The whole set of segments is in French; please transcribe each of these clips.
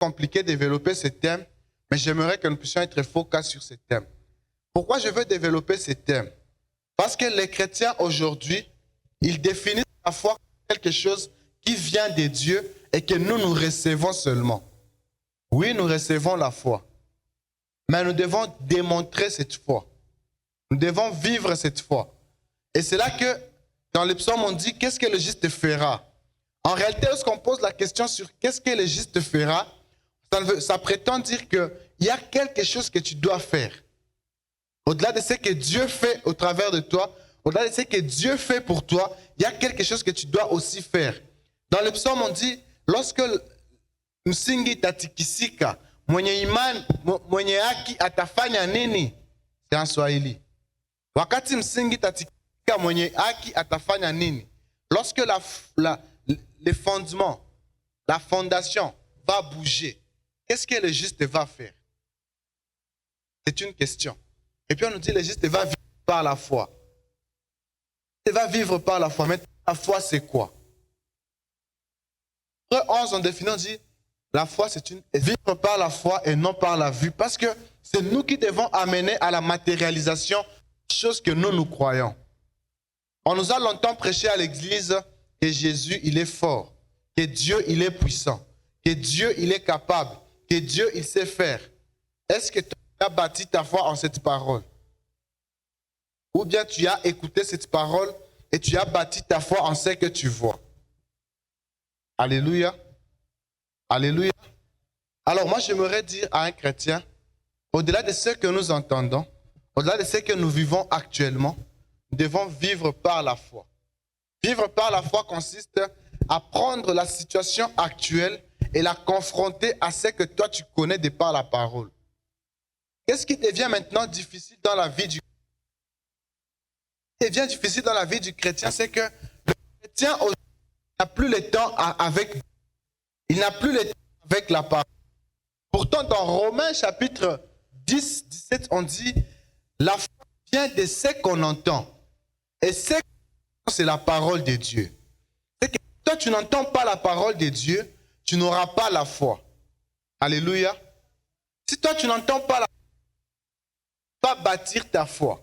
compliqué de développer ce thème, mais j'aimerais que nous puissions être focus sur ce thème. Pourquoi je veux développer ce thème? Parce que les chrétiens aujourd'hui, ils définissent la foi comme quelque chose qui vient de Dieu et que nous recevons seulement. Oui, nous recevons la foi, mais nous devons démontrer cette foi. Nous devons vivre cette foi. Et c'est là que dans les psaumes, on dit qu'est-ce que le juste fera? En réalité, lorsqu'on pose la question sur qu'est-ce que le juste fera, ça prétend dire qu'il y a quelque chose que tu dois faire. Au-delà de ce que Dieu fait au travers de toi, au-delà de ce que Dieu fait pour toi, il y a quelque chose que tu dois aussi faire. Dans le psaume, on dit, lorsque msingi tatikisika, mwenye haki atafanya nini? C'est en Swahili. Wakati msingi tatikisika, mwenye haki atafanya nini? Lorsque les fondements, la fondation va bouger, qu'est-ce que le juste va faire? C'est une question. Et puis on nous dit, le juste va vivre par la foi. Il va vivre par la foi. Mais la foi, c'est quoi? Après 11, on définit, on dit, la foi, c'est une vivre par la foi et non par la vue. Parce que c'est nous qui devons amener à la matérialisation des choses que nous croyons. On nous a longtemps prêché à l'église que Jésus, il est fort, que Dieu, il est puissant, que Dieu, il est capable, que Dieu, il sait faire. Est-ce que tu as bâti ta foi en cette parole? Ou bien tu as écouté cette parole et tu as bâti ta foi en ce que tu vois? Alléluia. Alléluia. Alors moi, j'aimerais dire à un chrétien, au-delà de ce que nous entendons, au-delà de ce que nous vivons actuellement, nous devons vivre par la foi. Vivre par la foi consiste à prendre la situation actuelle et la confronter à ce que toi tu connais de par la parole. Qu'est-ce qui devient maintenant difficile dans la vie du chrétien? Ce qui devient difficile dans la vie du chrétien, c'est que le chrétien n'a plus le temps avec Dieu. Il n'a plus le temps avec la parole. Pourtant, dans Romains chapitre 10, 17, on dit la foi vient de ce qu'on entend. Et ce qu'on entend, c'est la parole de Dieu. C'est que toi, tu n'entends pas la parole de Dieu, tu n'auras pas la foi. Alléluia. Si toi, tu n'entends pas la foi, tu ne vas pas bâtir ta foi.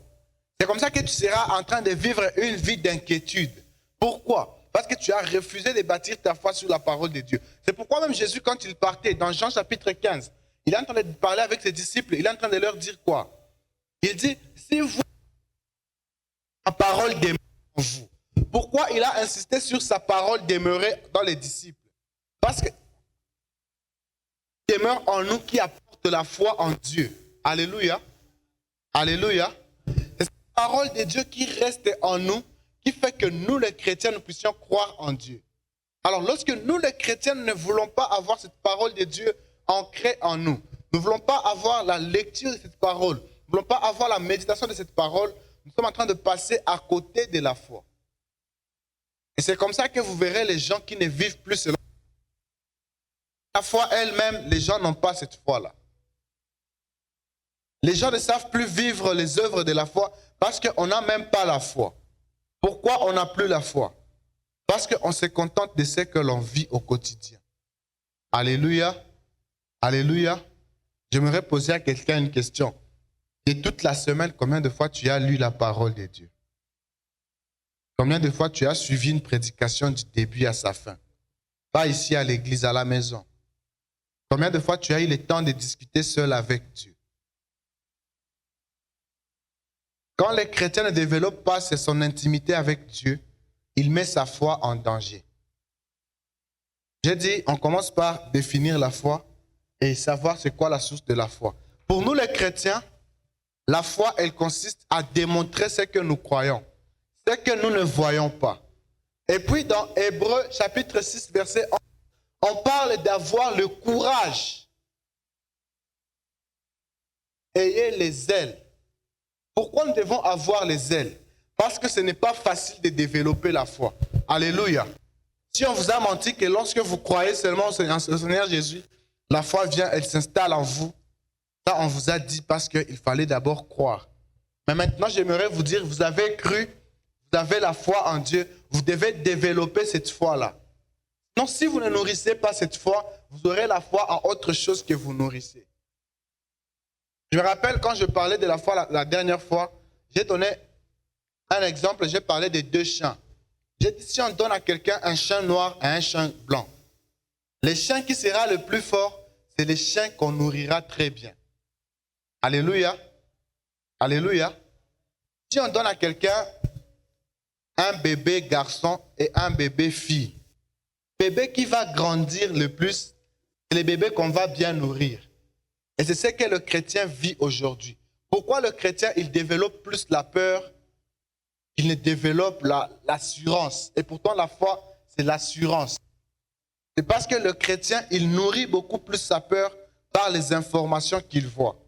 C'est comme ça que tu seras en train de vivre une vie d'inquiétude. Pourquoi? Parce que tu as refusé de bâtir ta foi sur la parole de Dieu. C'est pourquoi même Jésus, quand il partait, dans Jean chapitre 15, il est en train de parler avec ses disciples, il est en train de leur dire quoi? Il dit, si vous, la parole demeure en vous. Pourquoi il a insisté sur sa parole demeurer dans les disciples? Parce que demeure en nous qui apporte la foi en Dieu. Alléluia. Alléluia. C'est la parole de Dieu qui reste en nous, qui fait que nous, les chrétiens, nous puissions croire en Dieu. Alors, lorsque nous, les chrétiens, ne voulons pas avoir cette parole de Dieu ancrée en nous, nous ne voulons pas avoir la lecture de cette parole, nous ne voulons pas avoir la méditation de cette parole, nous sommes en train de passer à côté de la foi. Et c'est comme ça que vous verrez les gens qui ne vivent plus selon la foi elle-même, les gens n'ont pas cette foi-là. Les gens ne savent plus vivre les œuvres de la foi parce qu'on n'a même pas la foi. Pourquoi on n'a plus la foi? Parce qu'on se contente de ce que l'on vit au quotidien. Alléluia. Alléluia. J'aimerais poser à quelqu'un une question. Et toute la semaine, combien de fois tu as lu la parole de Dieu? Combien de fois tu as suivi une prédication du début à sa fin? Pas ici à l'église, à la maison. Combien de fois tu as eu le temps de discuter seul avec Dieu? Quand le chrétien ne développe pas son intimité avec Dieu, il met sa foi en danger. J'ai dit, on commence par définir la foi et savoir c'est quoi la source de la foi. Pour nous les chrétiens, la foi, elle consiste à démontrer ce que nous croyons, ce que nous ne voyons pas. Et puis dans Hébreux chapitre 6, verset 11, on parle d'avoir le courage. Ayez les ailes. Pourquoi nous devons avoir les ailes? Parce que ce n'est pas facile de développer la foi. Alléluia. Si on vous a menti que lorsque vous croyez seulement au Seigneur Jésus, la foi vient, elle s'installe en vous. Ça, on vous a dit parce qu'il fallait d'abord croire. Mais maintenant, j'aimerais vous dire, vous avez cru, vous avez la foi en Dieu, vous devez développer cette foi-là. Donc, si vous ne nourrissez pas cette foi, vous aurez la foi en autre chose que vous nourrissez. Je me rappelle quand je parlais de la foi la dernière fois, j'ai donné un exemple, j'ai parlé de 2 champs. J'ai dit, si on donne à quelqu'un un champ noir et un champ blanc, le champ qui sera le plus fort, c'est le champ qu'on nourrira très bien. Alléluia. Alléluia. Si on donne à quelqu'un un bébé garçon et un bébé fille, le bébé qui va grandir le plus, c'est le bébé qu'on va bien nourrir. Et c'est ce que le chrétien vit aujourd'hui. Pourquoi le chrétien, il développe plus la peur, il ne développe l'assurance. Et pourtant, la foi, c'est l'assurance. C'est parce que le chrétien, il nourrit beaucoup plus sa peur par les informations qu'il voit.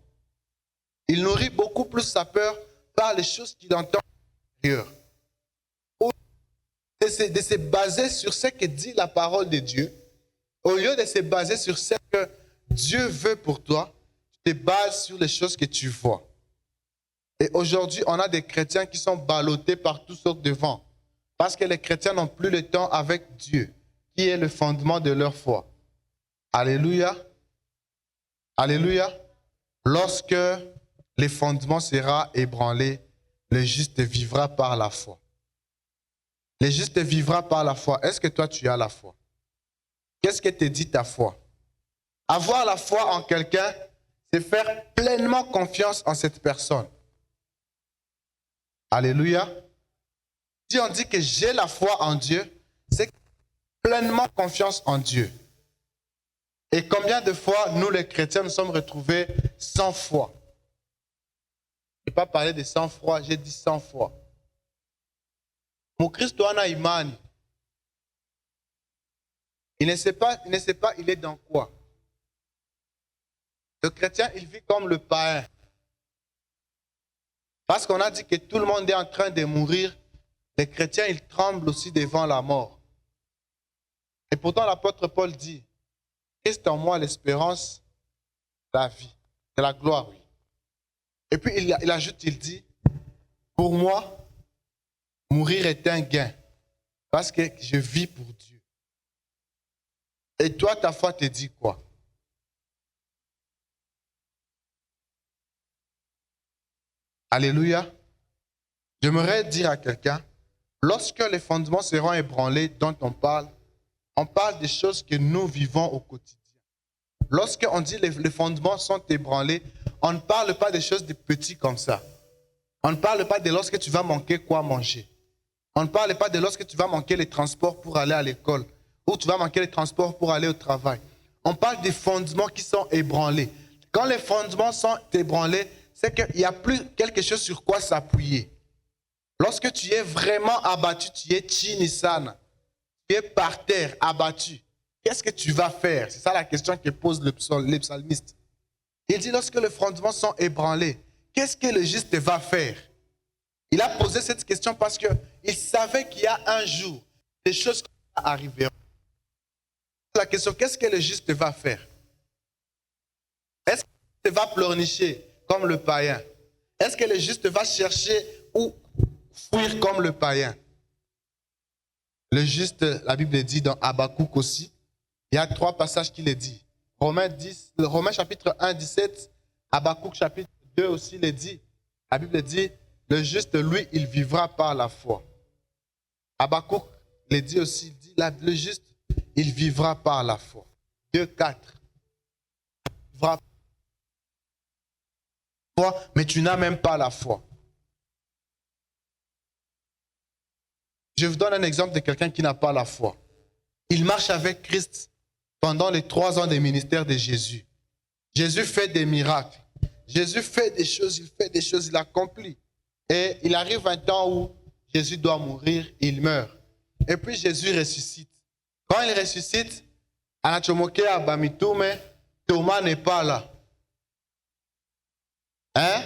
Il nourrit beaucoup plus sa peur par les choses qu'il entend ailleurs. De se baser sur ce que dit la parole de Dieu, au lieu de se baser sur ce que Dieu veut pour toi, tu te bases sur les choses que tu vois. Et aujourd'hui, on a des chrétiens qui sont ballottés par toutes sortes de vents. Parce que les chrétiens n'ont plus le temps avec Dieu, qui est le fondement de leur foi. Alléluia. Alléluia. Lorsque les fondements seront ébranlés, le juste vivra par la foi. Le juste vivra par la foi. Est-ce que toi, tu as la foi? Qu'est-ce que te dit ta foi? Avoir la foi en quelqu'un, c'est faire pleinement confiance en cette personne. Alléluia. Si on dit que j'ai la foi en Dieu, c'est pleinement confiance en Dieu. Et combien de fois, nous les chrétiens, nous sommes retrouvés sans foi? Je n'ai pas parlé de sang-froid, j'ai dit sans foi. Mon Christ a imani. Il ne sait pas, il est dans quoi. Le chrétien, il vit comme le païen. Parce qu'on a dit que tout le monde est en train de mourir, les chrétiens, ils tremblent aussi devant la mort. Et pourtant, l'apôtre Paul dit, Christ en moi l'espérance, la vie, de la gloire, oui. Et puis il ajoute, il dit, pour moi, mourir est un gain, parce que je vis pour Dieu. Et toi, ta foi te dit quoi? Alléluia. J'aimerais dire à quelqu'un, lorsque les fondements seront ébranlés dont on parle des choses que nous vivons au quotidien. Lorsqu'on dit les fondements sont ébranlés, on ne parle pas des choses de petits comme ça. On ne parle pas de lorsque tu vas manquer quoi manger. On ne parle pas de lorsque tu vas manquer les transports pour aller à l'école ou tu vas manquer les transports pour aller au travail. On parle des fondements qui sont ébranlés. Quand les fondements sont ébranlés, c'est qu'il n'y a plus quelque chose sur quoi s'appuyer. Lorsque tu es vraiment abattu, tu es chinisana, tu es par terre, abattu, qu'est-ce que tu vas faire? C'est ça la question que pose le psalmiste. Il dit, lorsque les fondements sont ébranlés, qu'est-ce que le juste va faire? Il a posé cette question parce qu'il savait qu'il y a un jour des choses qui arriveront. La question, qu'est-ce que le juste va faire? Est-ce qu'il va pleurnicher comme le païen? Est-ce que le juste va chercher ou fuir comme le païen? Le juste, la Bible dit dans Habakkuk aussi, il y a 3 passages qui le dit. Romains chapitre 1, 17, Habakkuk chapitre 2 aussi le dit. La Bible dit, le juste, lui, il vivra par la foi. Habakkuk le dit aussi, il dit, le juste, il vivra par la foi. 2, 4. Mais tu n'as même pas la foi. Je vous donne un exemple de quelqu'un qui n'a pas la foi. Il marche avec Christ pendant les 3 ans de ministère de Jésus. Jésus fait des miracles. Jésus fait des choses, il accomplit. Et il arrive un temps où Jésus doit mourir, il meurt. Et puis Jésus ressuscite. Quand il ressuscite, Anachomoke Abamitoume, Thomas n'est pas là. Hein?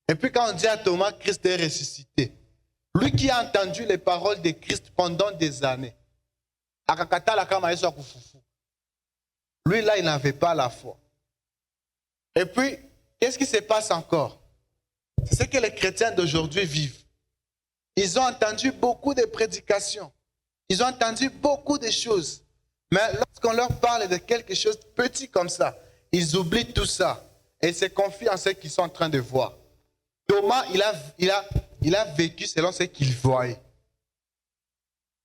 Et puis quand on dit à Thomas, Christ est ressuscité. Lui qui a entendu les paroles de Christ pendant des années. Lui là, il n'avait pas la foi. Et puis, qu'est-ce qui se passe encore? C'est ce que les chrétiens d'aujourd'hui vivent. Ils ont entendu beaucoup de prédications. Ils ont entendu beaucoup de choses. Mais lorsqu'on leur parle de quelque chose de petit comme ça, ils oublient tout ça et se confient en ce qu'ils sont en train de voir. Thomas, il a vécu selon ce qu'il voyait.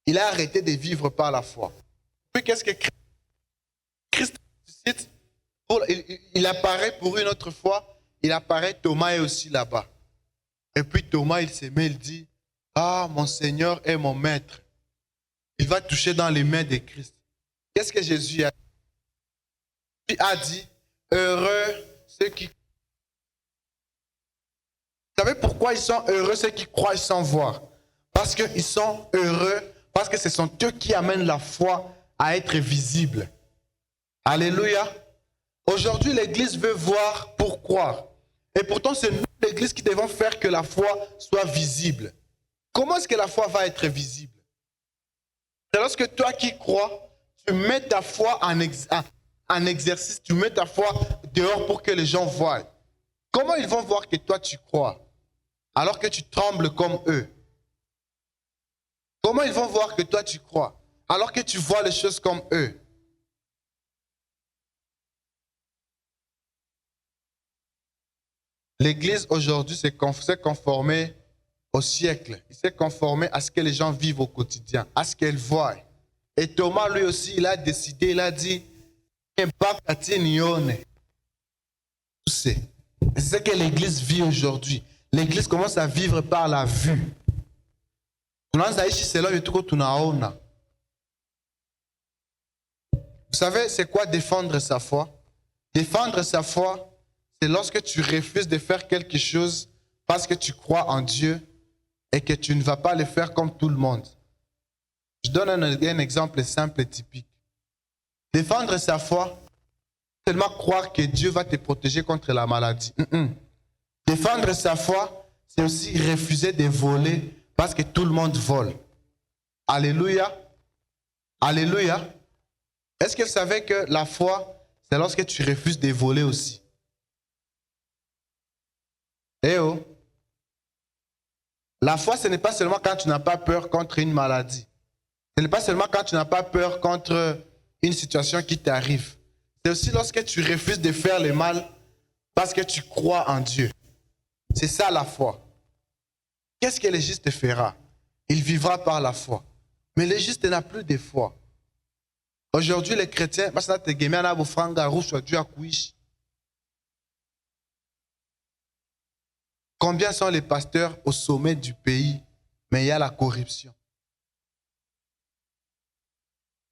Il a arrêté de vivre par la foi. Puis qu'est-ce que Christ ressuscite? Il apparaît pour une autre fois. Il apparaît, Thomas est aussi là-bas. Et puis Thomas, il se met, il dit, ah, mon Seigneur est mon Maître. Il va toucher dans les mains de Christ. Qu'est-ce que Jésus a dit? Il a dit, heureux ceux qui... Vous savez pourquoi ils sont heureux ceux qui croient sans voir? Parce qu'ils sont heureux, parce que ce sont eux qui amènent la foi à être visible. Alléluia. Aujourd'hui, l'Église veut voir pour croire. Et pourtant, c'est nous, l'Église, qui devons faire que la foi soit visible. Comment est-ce que la foi va être visible? C'est lorsque toi qui crois, tu mets ta foi en exercice, tu mets ta foi dehors pour que les gens voient. Comment ils vont voir que toi tu crois alors que tu trembles comme eux? Comment ils vont voir que toi tu crois alors que tu vois les choses comme eux? L'Église aujourd'hui s'est conformée au siècle. Il s'est conformé à ce que les gens vivent au quotidien, à ce qu'elles voient. Et Thomas, lui aussi, il a décidé, il a dit, c'est ce que l'Église vit aujourd'hui. L'Église commence à vivre par la vue. Vous savez, c'est quoi défendre sa foi? Défendre sa foi, c'est lorsque tu refuses de faire quelque chose parce que tu crois en Dieu et que tu ne vas pas le faire comme tout le monde. Je donne un exemple simple et typique. Défendre sa foi, c'est seulement croire que Dieu va te protéger contre la maladie. Défendre sa foi, c'est aussi refuser de voler parce que tout le monde vole. Alléluia. Alléluia. Est-ce que vous savez que la foi, c'est lorsque tu refuses de voler aussi? Eh oh. La foi, ce n'est pas seulement quand tu n'as pas peur contre une maladie. Ce n'est pas seulement quand tu n'as pas peur contre une situation qui t'arrive. C'est aussi lorsque tu refuses de faire le mal parce que tu crois en Dieu. C'est ça la foi. Qu'est-ce que le juste fera? Il vivra par la foi. Mais le juste n'a plus de foi. Aujourd'hui, les chrétiens, combien sont les pasteurs au sommet du pays, mais il y a la corruption?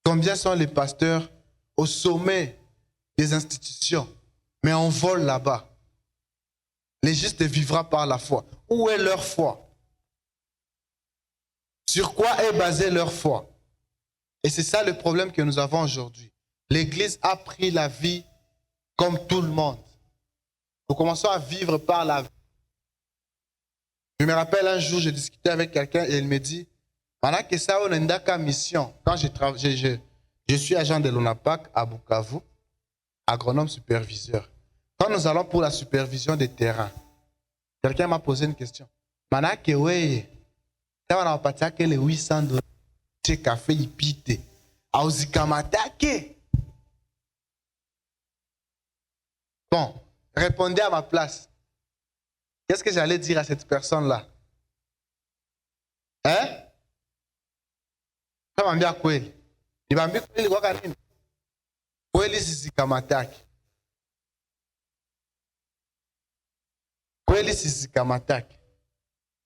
Combien sont les pasteurs au sommet des institutions, mais on vole là-bas? Les justes vivra par la foi. Où est leur foi? Sur quoi est basée leur foi? Et c'est ça le problème que nous avons aujourd'hui. L'Église a pris la vie comme tout le monde. Nous commençons à vivre par la vie. Je me rappelle un jour, j'ai discuté avec quelqu'un et il me dit, pendant que ça, on a une mission. Quand je suis agent de l'ONAPAC à Bukavu, agronome superviseur. Quand nous allons pour la supervision des terrains, quelqu'un m'a posé une question. Pendant que oui, ça on a parti que les $800 chez café ipite, à Ozikamatake. Bon, répondez à ma place. Qu'est-ce que j'allais dire à cette personne-là? Hein? Ça m'a bien kweli. Il m'a bien kweli kwa kanini? Kweli sisikamataki. Kweli sisikamataki.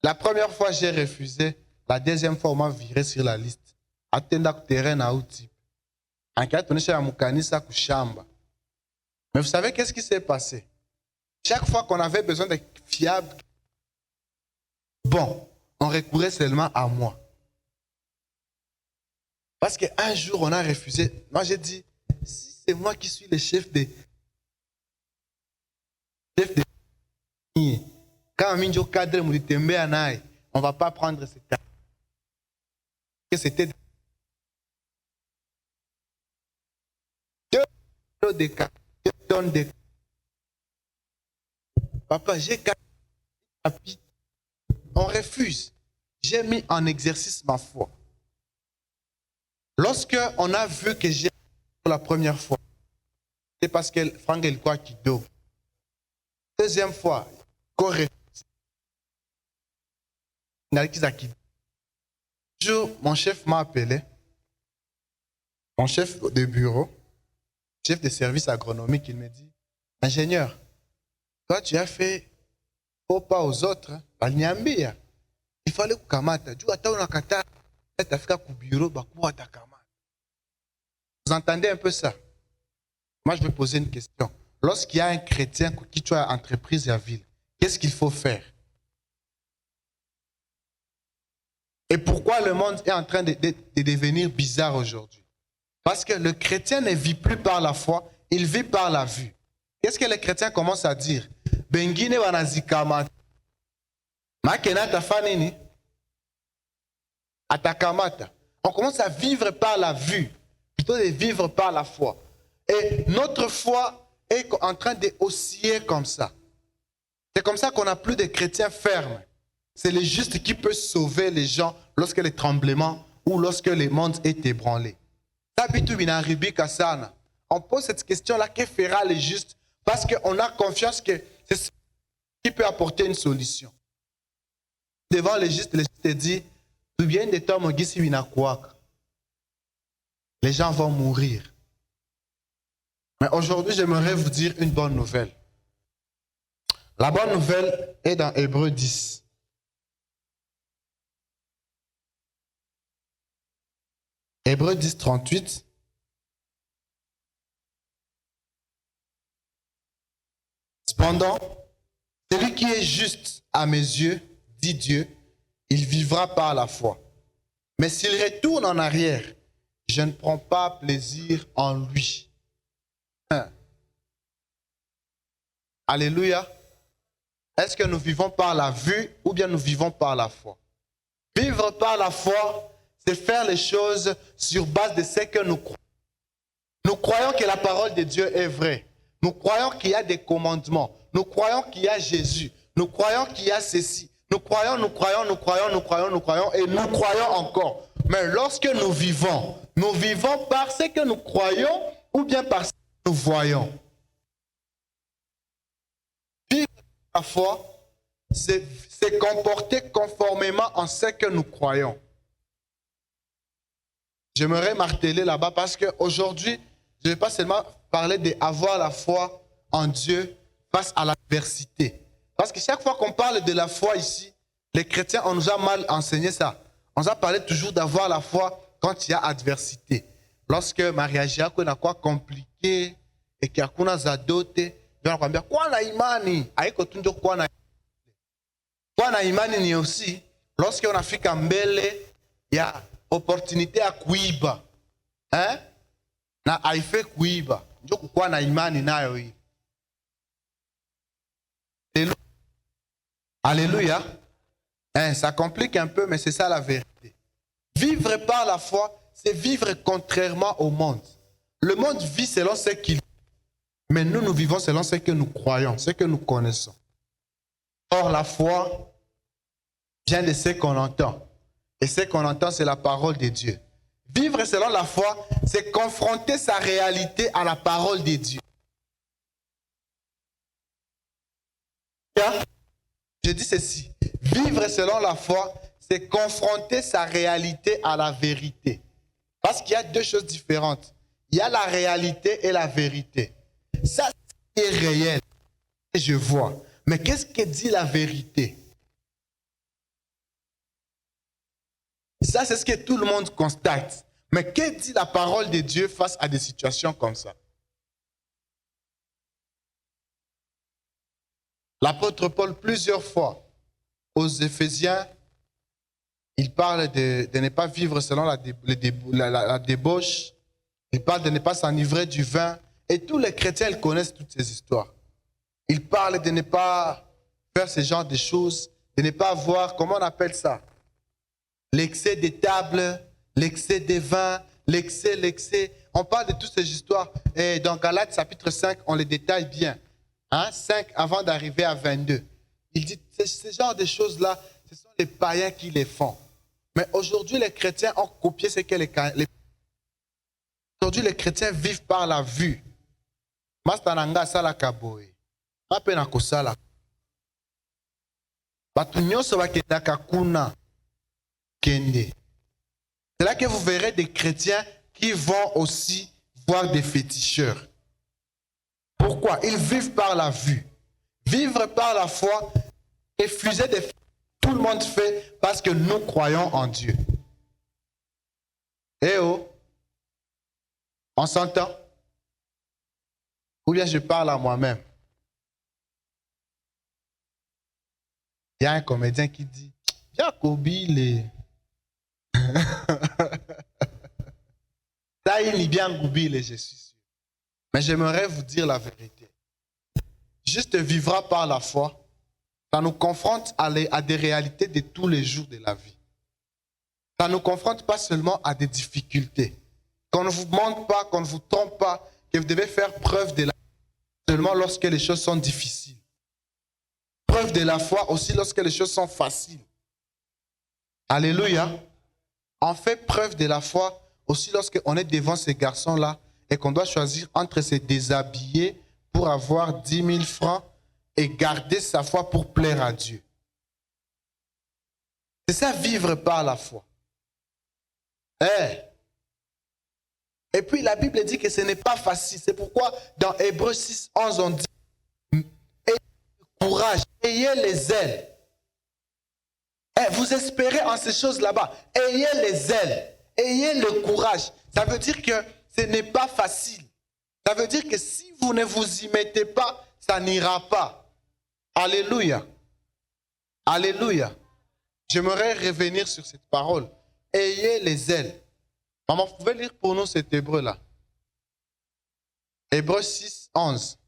La première fois, j'ai refusé. La deuxième fois, on m'a viré sur la liste. Atenda ku terrain na outi. Ankiatonisha ya mukanisa kushamba. Mais vous savez qu'est-ce qui s'est passé? Chaque fois qu'on avait besoin de fiables, bon, on recourait seulement à moi. Parce qu'un jour, on a refusé. Moi, j'ai dit, si c'est moi qui suis le chef de... Quand on cadre, on ne va pas prendre ce cas. C'était 2 kilos de cas, 2 tonnes de cas. Papa, j'ai 4 chapitres. On refuse. J'ai mis en exercice ma foi. Lorsque on a vu que j'ai pour la première fois, c'est parce que Franck Elkwa qui dort. Deuxième fois, correct. Un jour, mon chef m'a appelé, mon chef de bureau, chef de service agronomique, il me dit, ingénieur, toi tu as fait faux pas aux autres, il fallait que kamata. Vous entendez un peu ça? Moi, je vais poser une question. Lorsqu'il y a un chrétien qui tue à entreprise et à ville, qu'est-ce qu'il faut faire? Et pourquoi le monde est en train de devenir bizarre aujourd'hui? Parce que le chrétien ne vit plus par la foi, il vit par la vue. Qu'est-ce que les chrétiens commencent à dire? Bengine wanazikama. Makenata fanini. Atakamata. On commence à vivre par la vue, plutôt de vivre par la foi. Et notre foi est en train d'osciller comme ça. C'est comme ça qu'on n'a plus de chrétiens fermes. C'est le juste qui peut sauver les gens lorsque les tremblements ou lorsque le monde est ébranlé. On pose cette question-là, que fera le juste? Parce qu'on a confiance que c'est ce qui peut apporter une solution. Devant le juste dit, les gens vont mourir. Mais aujourd'hui, j'aimerais vous dire une bonne nouvelle. La bonne nouvelle est dans Hébreux 10. Hébreux 10, 38. Cependant, celui qui est juste à mes yeux, dit Dieu, il vivra par la foi. Mais s'il retourne en arrière, je ne prends pas plaisir en lui. Alléluia. Est-ce que nous vivons par la vue ou bien nous vivons par la foi? Vivre par la foi, c'est faire les choses sur base de ce que nous croyons. Nous croyons que la parole de Dieu est vraie. Nous croyons qu'il y a des commandements. Nous croyons qu'il y a Jésus. Nous croyons qu'il y a ceci. Nous croyons et nous croyons encore. Mais lorsque nous vivons par ce que nous croyons ou bien par ce que nous voyons. Vivre par la foi, c'est comporter conformément en ce que nous croyons. J'aimerais marteler là-bas parce qu'aujourd'hui, je ne vais pas seulement parler d'avoir la foi en Dieu face à l'adversité. Parce que chaque fois qu'on parle de la foi ici, les chrétiens, on nous a mal enseigné ça. On nous a parlé toujours d'avoir la foi quand il y a adversité. Lorsque Maria a quoi compliqué et qu'il y a quoi zadote, on va dire quoi na imani, aiko tunjo quoi na imani ni aussi lorsque on a fait kambele, il y a opportunité à kuiba. Hein? Na aife kuiba. Njo kwa na imani nayo hii. Alléluia. Hein, ça complique un peu, mais c'est ça la vérité. Vivre par la foi, c'est vivre contrairement au monde. Le monde vit selon ce qu'il vit. Mais nous vivons selon ce que nous croyons, ce que nous connaissons. Or, la foi vient de ce qu'on entend. Et ce qu'on entend, c'est la parole de Dieu. Vivre selon la foi, c'est confronter sa réalité à la parole de Dieu. Je dis ceci. Vivre selon la foi, c'est confronter sa réalité à la vérité. Parce qu'il y a deux choses différentes. Il y a la réalité et la vérité. Ça, c'est réel. Je vois. Mais qu'est-ce que dit la vérité? Ça, c'est ce que tout le monde constate. Mais que dit la parole de Dieu face à des situations comme ça? L'apôtre Paul, plusieurs fois, aux Éphésiens, il parle de ne pas vivre selon la débauche. Il parle de ne pas s'enivrer du vin. Et tous les chrétiens, ils connaissent toutes ces histoires. Il parle de ne pas faire ce genre de choses, de ne pas avoir, comment on appelle ça? L'excès des tables, l'excès des vins, l'excès. On parle de toutes ces histoires. Et dans Galates chapitre 5, on les détaille bien. 5 avant d'arriver à 22. Il dit, ce genre de choses-là, ce sont les païens qui les font. Mais aujourd'hui, les chrétiens ont copié ce que les Aujourd'hui, les chrétiens vivent par la vue. Mastananga sala kaboe. Mapena kosala. Batu nyonso bakendaka kuna kende. C'est là que vous verrez des chrétiens qui vont aussi voir des féticheurs. Pourquoi? Ils vivent par la vue. Vivre par la foi, refuser de faire. Tout le monde fait parce que nous croyons en Dieu. Eh oh, on s'entend? Ou bien je parle à moi-même? Il y a un comédien qui dit, bien Kobile. Ça, il est bien Kobile, je suis sûr. Mais j'aimerais vous dire la vérité. Juste vivra par la foi. Ça nous confronte à des réalités de tous les jours de la vie. Ça ne nous confronte pas seulement à des difficultés. Qu'on ne vous mente pas, qu'on ne vous trompe pas, que vous devez faire preuve de la foi seulement lorsque les choses sont difficiles. Preuve de la foi aussi lorsque les choses sont faciles. Alléluia. On fait preuve de la foi aussi lorsqu'on est devant ces garçons-là et qu'on doit choisir entre se déshabiller pour avoir 10 000 francs et garder sa foi pour plaire à Dieu. C'est ça, vivre par la foi. Et puis la Bible dit que ce n'est pas facile. C'est pourquoi dans Hébreux 6, 11, on dit ayez le courage, ayez les ailes. Vous espérez en ces choses là-bas. Ayez les ailes, ayez le courage. Ça veut dire que ce n'est pas facile. Ça veut dire que si vous ne vous y mettez pas, ça n'ira pas. Alléluia. Alléluia. J'aimerais revenir sur cette parole. Ayez les ailes. Maman, vous pouvez lire pour nous cet hébreu-là. Hébreux 6, 11.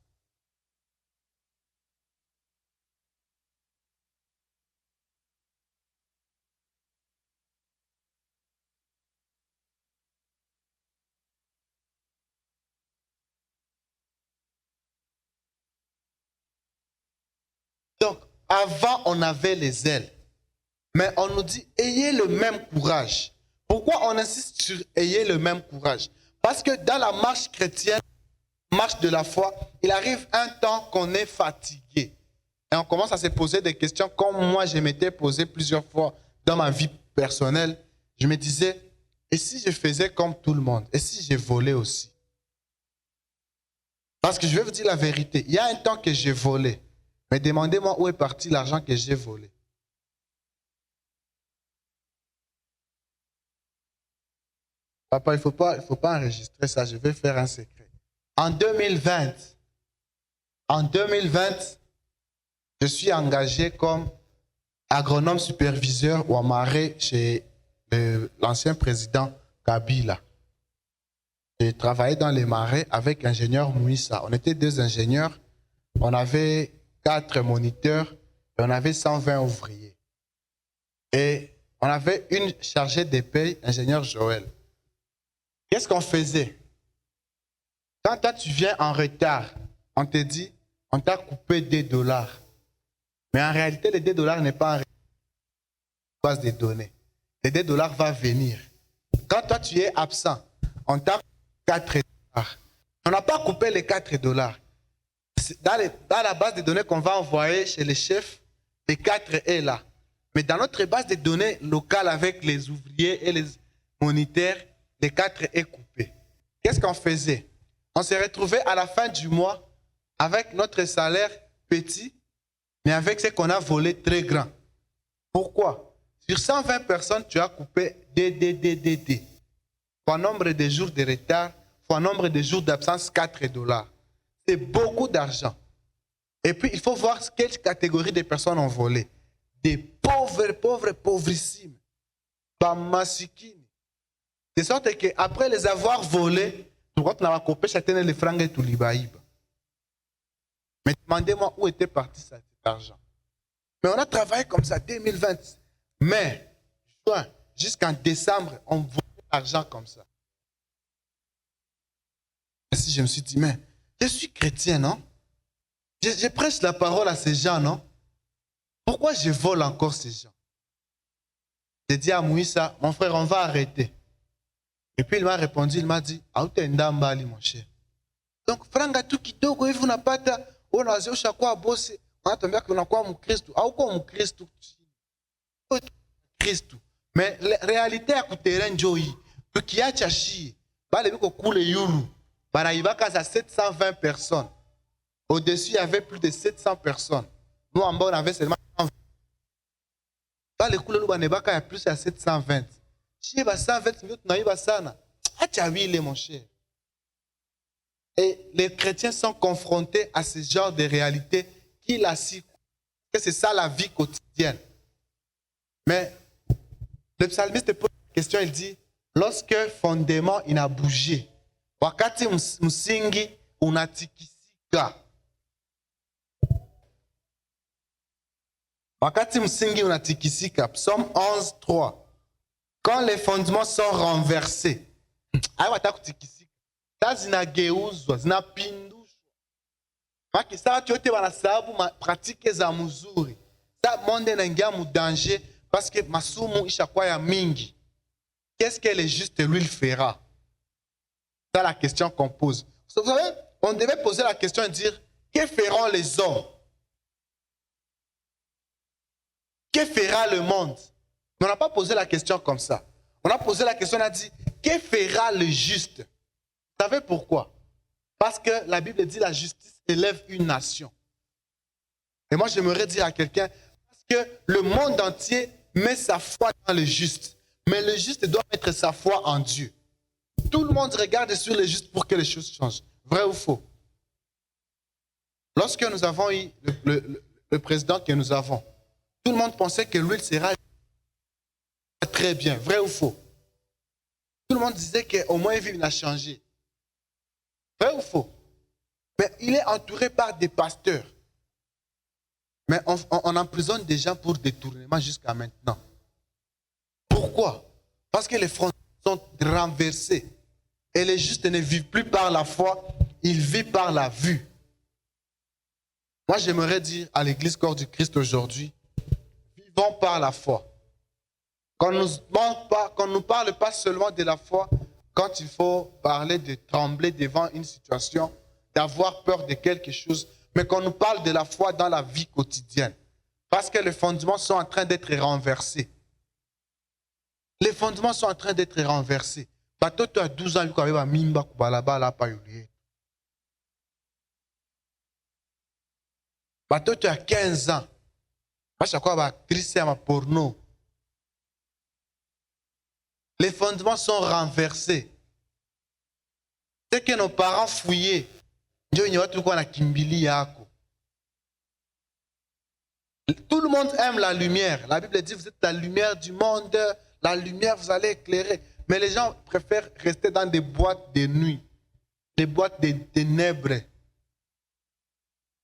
Donc, avant, on avait les ailes. Mais on nous dit, ayez le même courage. Pourquoi on insiste sur ayez le même courage? Parce que dans la marche chrétienne, la marche de la foi, il arrive un temps qu'on est fatigué. Et on commence à se poser des questions comme moi, je m'étais posé plusieurs fois dans ma vie personnelle. Je me disais, et si je faisais comme tout le monde? Et si je volais aussi? Parce que je vais vous dire la vérité. Il y a un temps que j'ai volé. Mais demandez-moi où est parti l'argent que j'ai volé. Papa, il ne faut pas enregistrer ça. Je vais faire un secret. En 2020, je suis engagé comme agronome superviseur au marais chez l'ancien président Kabila. J'ai travaillé dans les marais avec l'ingénieur Mouissa. On était 2 ingénieurs. On avait 4 moniteurs et on avait 120 ouvriers. Et on avait une chargée de paye, ingénieur Joël. Qu'est-ce qu'on faisait? Quand toi tu viens en retard, on te dit, on t'a coupé $2. Mais en réalité, les $2 n'est pas en base de données. Les $2 vont venir. Quand toi tu es absent, on t'a coupé $4. On n'a pas coupé les $4. Dans la base de données qu'on va envoyer chez les chefs, les 4 est là. Mais dans notre base de données locale avec les ouvriers et les moniteurs, les 4 est coupé. Qu'est-ce qu'on faisait? On s'est retrouvé à la fin du mois avec notre salaire petit, mais avec ce qu'on a volé très grand. Pourquoi? Sur 120 personnes, tu as coupé D. Fois nombre de jours de retard, fois nombre de jours d'absence, $4. C'est beaucoup d'argent. Et puis, il faut voir quelle catégorie de personnes ont volé. Des pauvrissimes. Bamasikini. De sorte qu'après les avoir volés, tu vois, tu n'as pas coupé chacun les francs et tout l'Ibaïba. Mais demandez-moi où était parti cet argent. Mais on a travaillé comme ça 2020. Mais, juin, jusqu'en décembre, on volait l'argent comme ça. Et si je me suis dit, mais je suis chrétien, non? Je prêche la parole à ces gens, non? Pourquoi je vole encore ces gens? J'ai dit à Mouissa, mon frère, on va arrêter. Et puis il m'a répondu, il m'a dit, Autendambali, mon cher. Donc, franga tu kitoko, hivi unapata, unawezesha kwa bosi, unatambia unakuwa Mkristo, au kwa Mkristo. Kristo. Mais la réalité ya kuterrain njo hii. Tukiacha shie, bale biko kule yulu, banaibaka za 720 personnes. Au-dessus, il y avait plus de 700 personnes. Nous, en bas, on avait seulement 120. Dans les couleurs, il y a plus de 720. Si il y a 120 minutes, il y a ça. Mon cher. Et les chrétiens sont confrontés à ce genre de réalité qui la que c'est ça la vie quotidienne. Mais le psalmiste pose la question, il dit, lorsque fondement il a bougé, wakati msingi unatikisika. Wakati msingi unatikisika, Psaume 11, 3. Quand les fondements sont renversés, zinageuzwa, zinapindushwa. Maki saa yote wanasababu pratike za mzuri. Sa monde naingia mu danger parce que masumu ishakuwa ya mingi. Qu'est-ce que le juste lui il fera? C'est la question qu'on pose. Vous savez, on devait poser la question et dire, que feront les hommes? Que fera le monde? Mais on n'a pas posé la question comme ça. On a posé la question, on a dit, que fera le juste? Vous savez pourquoi? Parce que la Bible dit la justice élève une nation. Et moi, j'aimerais dire à quelqu'un, parce que le monde entier met sa foi dans le juste. Mais le juste doit mettre sa foi en Dieu. Tout le monde regarde sur le juste pour que les choses changent. Vrai ou faux? Lorsque nous avons eu le président que nous avons, tout le monde pensait que lui, il sera très bien. Vrai ou faux? Tout le monde disait qu'au moins, il a changé. Vrai ou faux? Mais il est entouré par des pasteurs. Mais on emprisonne des gens pour détournement jusqu'à maintenant. Pourquoi? Parce que les frontières sont renversées. Et les justes ne vivent plus par la foi, ils vivent par la vue. Moi, j'aimerais dire à l'Église Corps du Christ aujourd'hui, vivons par la foi. Qu'on ne nous parle pas seulement de la foi quand il faut parler de trembler devant une situation, d'avoir peur de quelque chose, mais qu'on nous parle de la foi dans la vie quotidienne. Parce que les fondements sont en train d'être renversés. Les fondements sont en train d'être renversés. Batoto a 12 ans, il y a mimba kubalaba la payulie. Batoto a 15 ans. Bacha kwa ba actrice ma porno. Les fondements sont renversés. C'est que nos parents fouillaient. Tout le monde aime la lumière. La Bible dit, vous êtes la lumière du monde. La lumière, vous allez éclairer. Mais les gens préfèrent rester dans des boîtes de nuit. Des boîtes de ténèbres.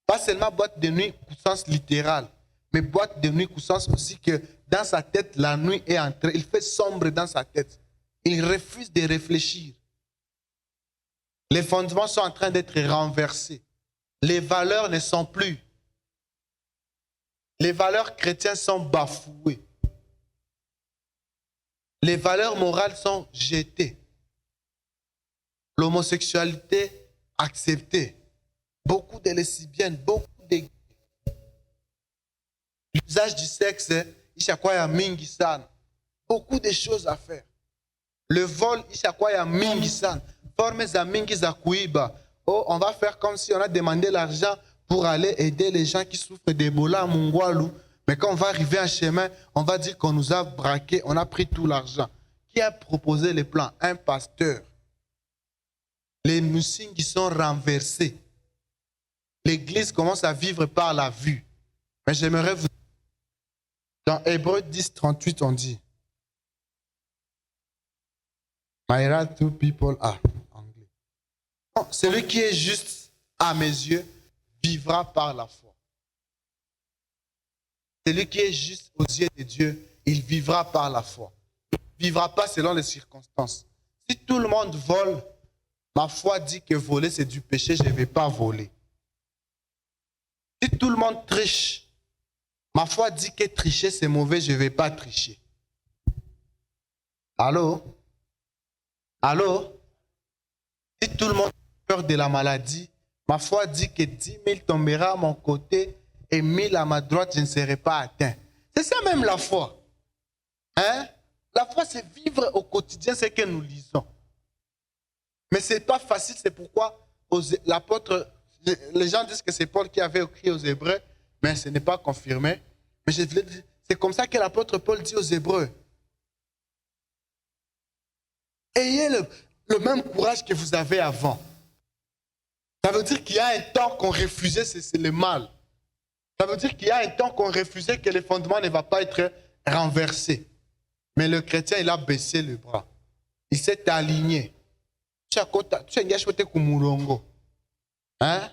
Pas seulement boîte de nuit au sens littéral, mais boîte de nuit au sens aussi que dans sa tête, la nuit est entrée. Il fait sombre dans sa tête. Il refuse de réfléchir. Les fondements sont en train d'être renversés. Les valeurs ne sont plus. Les valeurs chrétiennes sont bafouées. Les valeurs morales sont jetées. L'homosexualité acceptée. Beaucoup de lesbiennes, beaucoup de... L'usage du sexe, ishakwaya mingi sana. Beaucoup de choses à faire. Le vol, ishakwaya mingi sana. Formes za mingi za kuiba. Oh, on va faire comme si on a demandé l'argent pour aller aider les gens qui souffrent d'Ebola à Mungwalu. Mais quand on va arriver en chemin, on va dire qu'on nous a braqué, on a pris tout l'argent. Qui a proposé les plans? Un pasteur. Les musings qui sont renversés. L'Église commence à vivre par la vue. Mais j'aimerais vous... Dans Hébreux 10, 38, on dit... My right two people are... Anglais. Non, celui qui est juste à mes yeux vivra par la foi. Celui qui est juste aux yeux de Dieu, il vivra par la foi. Il ne vivra pas selon les circonstances. Si tout le monde vole, ma foi dit que voler c'est du péché, je ne vais pas voler. Si tout le monde triche, ma foi dit que tricher c'est mauvais, je ne vais pas tricher. Allô? Alors, si tout le monde a peur de la maladie, ma foi dit que 10 000 tombera à mon côté et 1000 à ma droite, je ne serai pas atteint. C'est ça même la foi. Hein? La foi, c'est vivre au quotidien ce que nous lisons. Mais ce n'est pas facile, c'est pourquoi l'apôtre, les gens disent que c'est Paul qui avait écrit aux Hébreux, mais ce n'est pas confirmé. Mais c'est comme ça que l'apôtre Paul dit aux Hébreux. Ayez le même courage que vous avez avant. Ça veut dire qu'il y a un temps qu'on refusait, c'est le mal. Ça veut dire qu'il y a un temps qu'on refusait que le fondement ne va pas être renversé. Mais le chrétien, il a baissé le bras. Il s'est aligné. Tu as choisi kumurongo. Hein?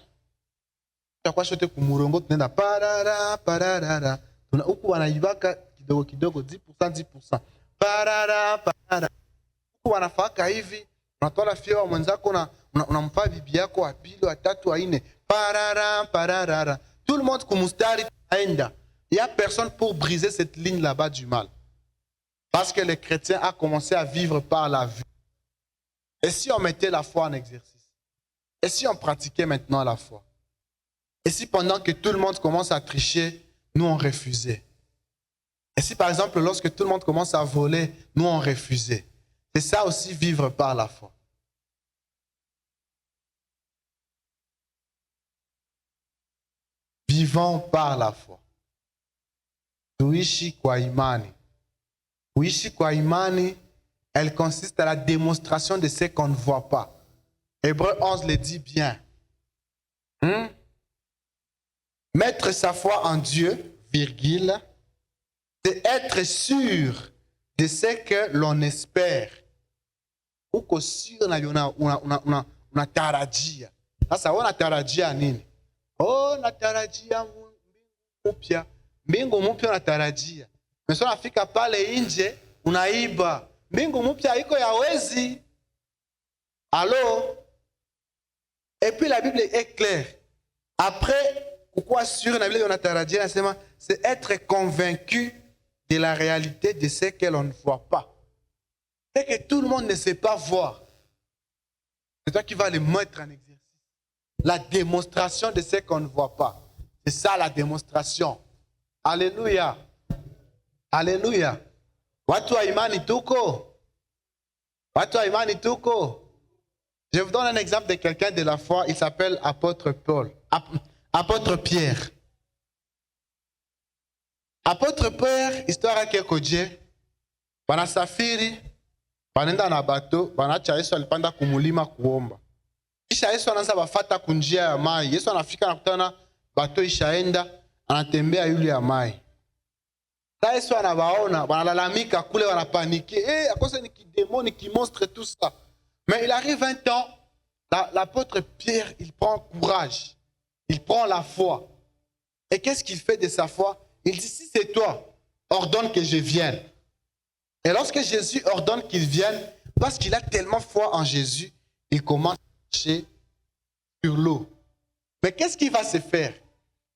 Tu as choisi kumurongo. Tu n'as pas parara. Tu n'as uku wanaibaka kidogo kidogo 10%. Parara parara. Uku wanafaka hivi. Unatoa fia wa mwenzako unampa bibi yako wa pili wa tatu wa nne. Parara parara. Tout le monde kumustari aenda. Il n'y a personne pour briser cette ligne là-bas du mal. Parce que le chrétien a commencé à vivre par la vue. Et si on mettait la foi en exercice? Et si on pratiquait maintenant la foi? Et si pendant que tout le monde commence à tricher, nous on refusait? Et si par exemple lorsque tout le monde commence à voler, nous on refusait? C'est ça aussi vivre par la foi. Vivons par la foi. Tuishi kwa imani. Kuishi kwa imani, elle consiste à la démonstration de ce qu'on ne voit pas. Hébreu 11 le dit bien. Mettre sa foi en Dieu, virgule, c'est être sûr de ce que l'on espère. Uko sûr na unatarajia. Sasa unatarajia nini? Oh, natarajia mpya. Mbingu mpya unatarajia. Mais unafika pale nje unaiba. Mbingu mpya iko ya wezi. Allô? Et puis la Bible est claire. Après, pourquoi sûr la Bible unatarajia, c'est être convaincu de la réalité de ce que l'on ne voit pas. C'est que tout le monde ne sait pas voir. C'est toi qui vas le mettre en exercice. La démonstration de ce qu'on ne voit pas. C'est ça la démonstration. Alléluia. Alléluia. Watu wa imani tuko. Watu wa imani tuko. Je vous donne un exemple de quelqu'un de la foi. Il s'appelle apôtre Paul. Apôtre Pierre. Apôtre Pierre, histoire yake koje. Wanasafiri, wanaenda na bato, wanaacha Yesu alipanda kumulima kuomba. Kisha Yesu anaanza bafata kunjia ya mai. Yesu anafika nakutana bato ishaenda, anatembea yule ya mai. Là, Yesu anabaona, wanalalamika kule, wanapanike. À cause ni kidémon, ni monstre, tout ça. Mais il arrive un temps, l'apôtre Pierre, il prend courage. Il prend la foi. Et qu'est-ce qu'il fait de sa foi? Il dit, si c'est toi, ordonne que je vienne. Et lorsque Jésus ordonne qu'il vienne, parce qu'il a tellement foi en Jésus, il commence à marcher sur l'eau. Mais qu'est-ce qu'il va se faire?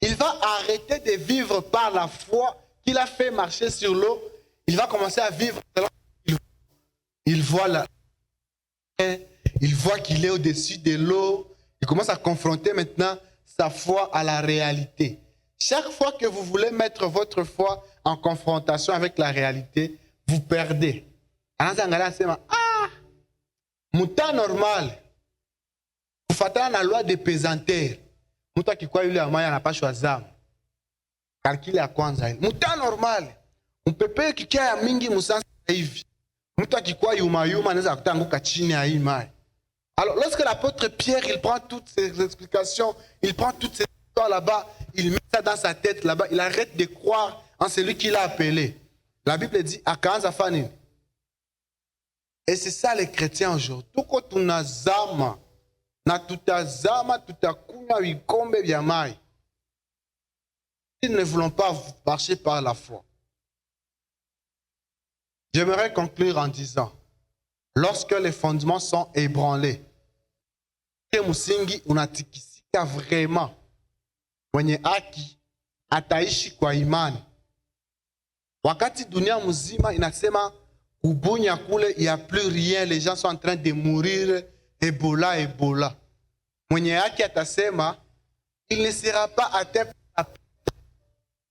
Il va arrêter de vivre par la foi qu'il a fait marcher sur l'eau. Il va commencer à vivre. Il voit qu'il est au-dessus de l'eau. Il commence à confronter maintenant sa foi à la réalité. Chaque fois que vous voulez mettre votre foi en confrontation avec la réalité, vous perdez. Ah, mouta normal. Vous faites la loi de pesanteur. Mouta qui croit qu'il n'a pas choisi. Calcule à kwanza. Mouta normal. On peut pas qui a mingi musansa hivi. Mouta qui croit yuma neza kutanguka chini ya hii mai. Alors, lorsque l'apôtre Pierre, il prend toutes ces explications, il prend toutes ces histoires là-bas, il met ça dans sa tête là-bas, il arrête de croire en celui qui l'a appelé. La Bible dit, akaanza fani. Et c'est ça les chrétiens aujourd'hui. Tuko tunazama, na tutazama, tutakunya vikombe vya mai. Ils ne voulons pas marcher par la foi. J'aimerais conclure en disant, lorsque les fondements sont ébranlés, que musingi unatikisika vraiment, mwenye haki ataishi kwa imani. Wakati dunia mzima inasema Ubunyakule, il n'y a plus rien. Les gens sont en train de mourir. Ebola, Ebola. Mwenyaki atasema, il ne sera pas atteint.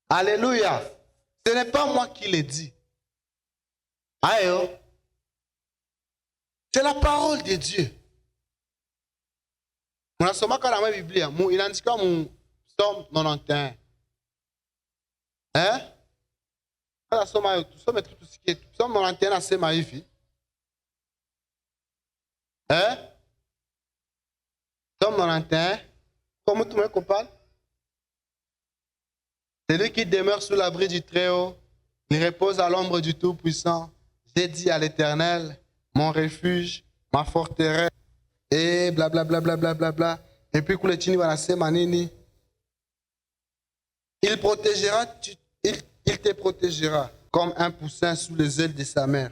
Alléluia. Ce n'est pas moi qui le dis. Aïe. C'est la parole de Dieu. On a sommé quand la Bible, il a dit comme Psaume 91. Hein? On somme tout ce qui est Psaume 91 c'est maïfi. Hein? Psaume 91. Comment tout le monde parle? Celui qui demeure sous l'abri du Très-Haut, il repose à l'ombre du Tout-Puissant. J'ai dit à l'Éternel, mon refuge, ma forteresse, et blablabla, blablabla. Et puis, il protégera, il te protégera comme un poussin sous les ailes de sa mère.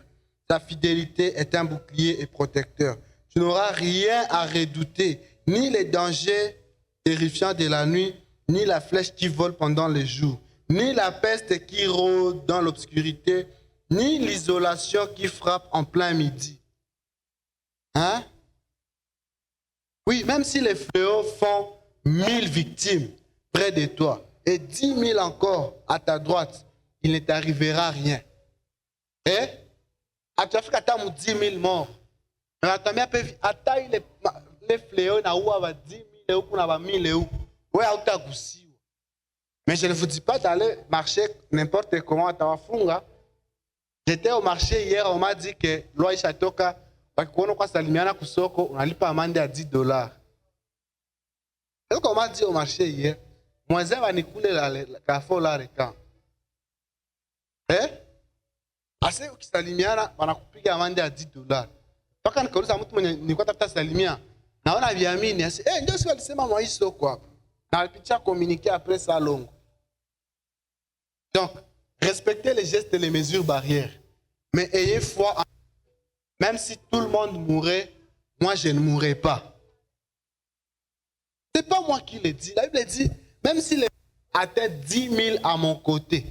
Sa fidélité est un bouclier et protecteur. Tu n'auras rien à redouter, ni les dangers terrifiants de la nuit, ni la flèche qui vole pendant les jours, ni la peste qui rôde dans l'obscurité, ni l'isolation qui frappe en plein midi. Hein? Oui, même si les fléaux font 1000 victimes près de toi et 10 000 encore à ta droite, il ne t'arrivera rien. Et à tu as fait 10 000 morts. Mais attends, les fléaux, na ou 10 000 ou na 1000 euros. Ouais, mais je ne vous dis pas d'aller marcher n'importe comment à Tawafunga. J'étais au marché hier, on m'a dit que loi Ishatoka, on a lipa amende à $10. Est-ce qu'on m'a dit au marché hier, moi j'ai va nicoler la café là récent. Eh? Assez qui salimiana, on a coupé amende à $10. Pas quand on a dit ni quoi t'as salimia. Na on a bien mis, eh, ndio sio alisema moi iso quoi. Na alipitia communiquer après ça long. Donc, respectez les gestes et les mesures barrières. Mais ayez foi en... Même si tout le monde mourrait, moi je ne mourrai pas. Ce n'est pas moi qui le dis. La Bible dit, même si les atteignent 10 000 à mon côté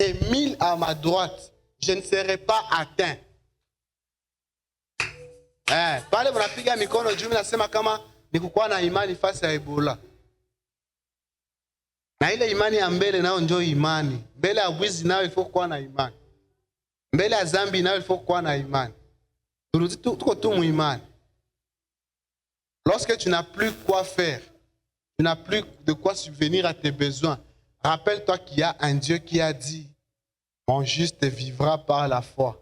et 1000 à ma droite, je ne serai pas atteint. Pale mnapiga mikono juu nasema kama nikukuwa na imani fasi ya Ebola. Na ile imani ya mbele nao njoo imani. Mbele ya bwizi nao il faut kuwa na imani. Mbele ya zambi nao il faut kuwa na imani. Tuko tu muimani. Lorsque tu n'as plus quoi faire, tu n'as plus de quoi subvenir à tes besoins, rappelle-toi qu'il y a un Dieu qui a dit, mon juste vivra par la foi.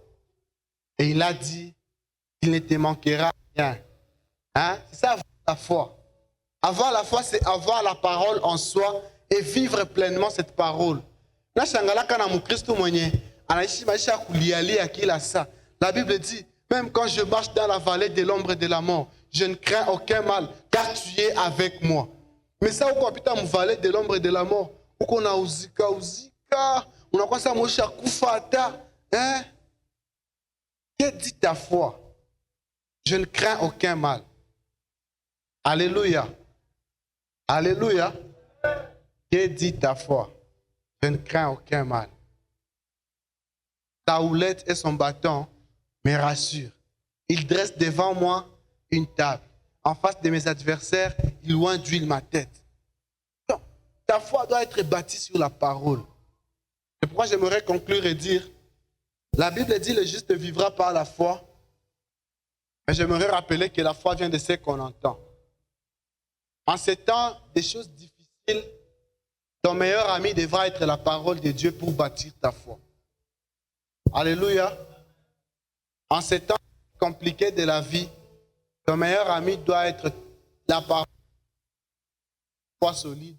Et il a dit, il ne te manquera rien. Hein? C'est ça, avoir la foi. Avoir la foi, c'est avoir la parole en soi et vivre pleinement cette parole. La Bible dit, même quand je marche dans la vallée de l'ombre de la mort, je ne crains aucun mal, car tu es avec moi. Mais ça, on habite dans la vallée de l'ombre de la mort, où on a uzika, on a quoi ça, mon cher Koufata, hein? Que dit ta foi? Je ne crains aucun mal. Alléluia. Alléluia. Que dit ta foi? Je ne crains aucun mal. Ta houlette et son bâton me rassurent. Il dresse devant moi une table. En face de mes adversaires, il oint d'huile ma tête. Donc, ta foi doit être bâtie sur la parole. C'est pourquoi j'aimerais conclure et dire, la Bible dit le juste vivra par la foi. Mais j'aimerais rappeler que la foi vient de ce qu'on entend. En ces temps, des choses difficiles, ton meilleur ami devra être la parole de Dieu pour bâtir ta foi. Alléluia. En ces temps compliqués de la vie, ton meilleur ami doit être la parole de foi solide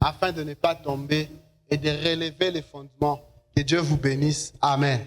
afin de ne pas tomber et de relever les fondements. Que Dieu vous bénisse. Amen.